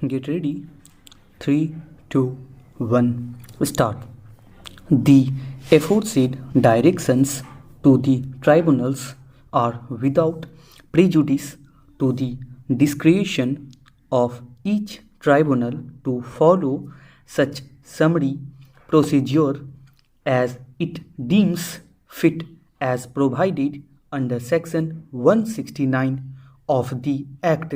Get ready. 3, 2, 1. Start. The aforesaid directions to the tribunals are without prejudice to the discretion of each tribunal to follow such summary procedure as it deems fit as provided under Section 169 of the Act.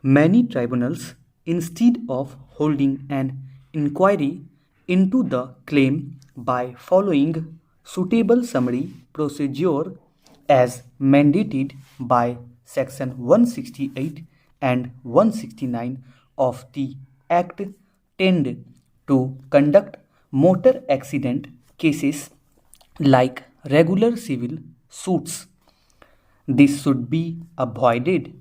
Many tribunals, instead of holding an inquiry into the claim by following suitable summary procedure as mandated by Section 168 and 169 of the Act, tend to conduct motor accident cases like regular civil suits. This should be avoided.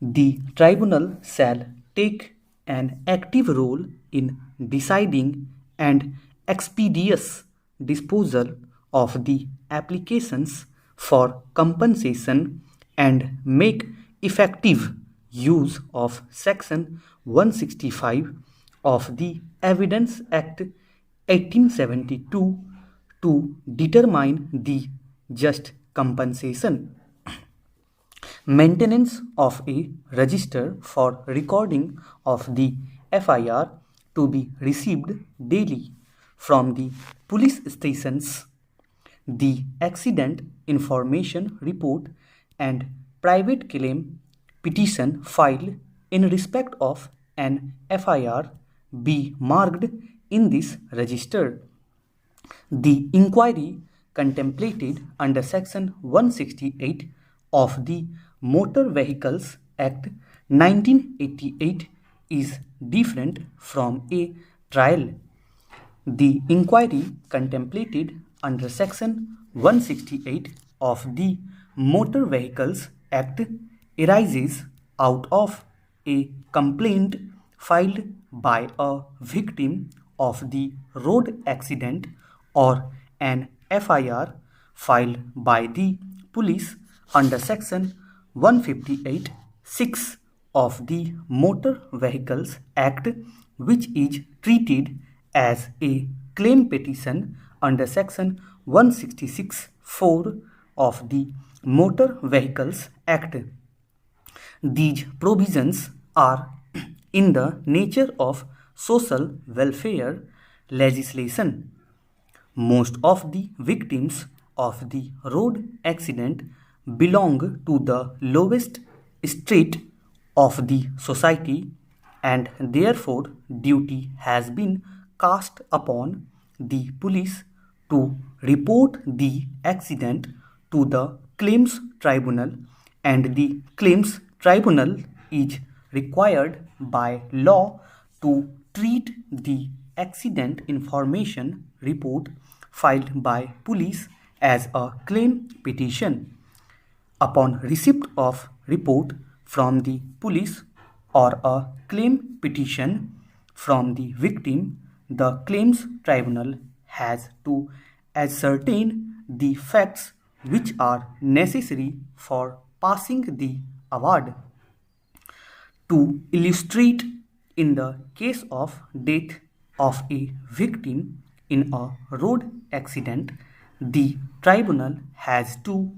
The tribunal shall take an active role in deciding and expeditious disposal of the applications for compensation and make effective use of Section 165 of the Evidence Act 1872 to determine the just compensation. Maintenance of a register for recording of the FIR to be received daily from the police stations. The accident information report and private claim petition filed in respect of an FIR be marked in this register. The inquiry contemplated under Section 168 of the Motor Vehicles Act 1988 is different from a trial. The inquiry contemplated under Section 168 of the Motor Vehicles Act arises out of a complaint filed by a victim of the road accident or an FIR filed by the police under Section 158(6) of the Motor Vehicles Act, which is treated as a claim petition under Section 166(4) of the Motor Vehicles Act. These provisions are in the nature of social welfare legislation. Most of the victims of the road accident belong to the lowest state of the society, and therefore duty has been cast upon the police to report the accident to the claims tribunal, and the claims tribunal is required by law to treat the accident information report filed by police as a claim petition. Upon receipt of report from the police or a claim petition from the victim, the claims tribunal has to ascertain the facts which are necessary for passing the award. To illustrate, in the case of death of a victim in a road accident, the tribunal has to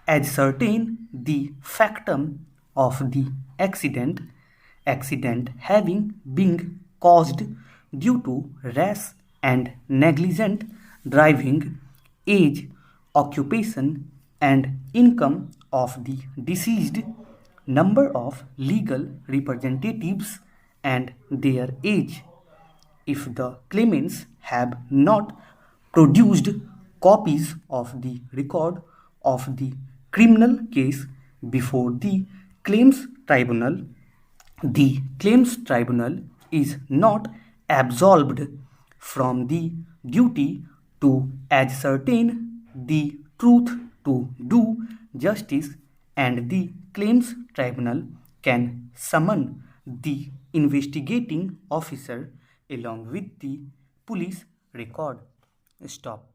ascertain the factum of the accident having been caused due to rash and negligent driving, age, occupation, and income of the deceased, number of legal representatives, and their age. If the claimants have not produced copies of the record of the criminal case before the claims tribunal, the claims tribunal is not absolved from the duty to ascertain the truth to do justice, and the claims tribunal can summon the investigating officer along with the police record. Stop.